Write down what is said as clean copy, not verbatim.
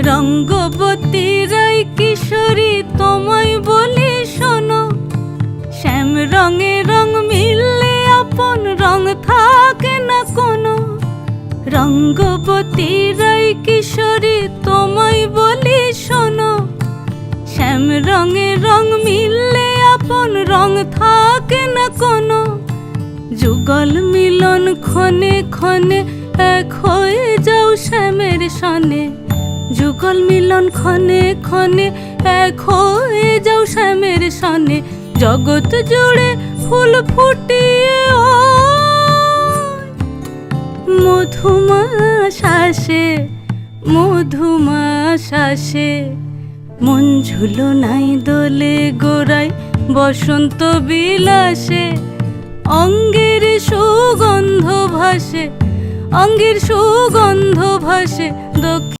রঙ্গবতী রাই কিশোরী তোমায় বলি শোনো, শ্যাম রঙে রং মিললে আপন রং থাকে না কোনো। রঙ্গবতী রাই কিশোরী তোমায় বলি শোনো, শ্যাম রঙে রং মিললে আপন রং থাকে না কোনো। যুগল মিলন ক্ষণে ক্ষণে এক হয়ে যাও শ্যামের সনে, যুগল মিলন ক্ষণে ক্ষণে এক হয়ে যাও শ্যামের সনে। জগৎ জুড়ে ফুল ফুটিয়ে মধুমাস আসে, মধুমাস আসে। মন ঝুলো নাই দোলে গোড়ায় বসন্ত বিলাসে, অঙ্গের সুগন্ধ ভাসে, অঙ্গের সুগন্ধ ভাসে।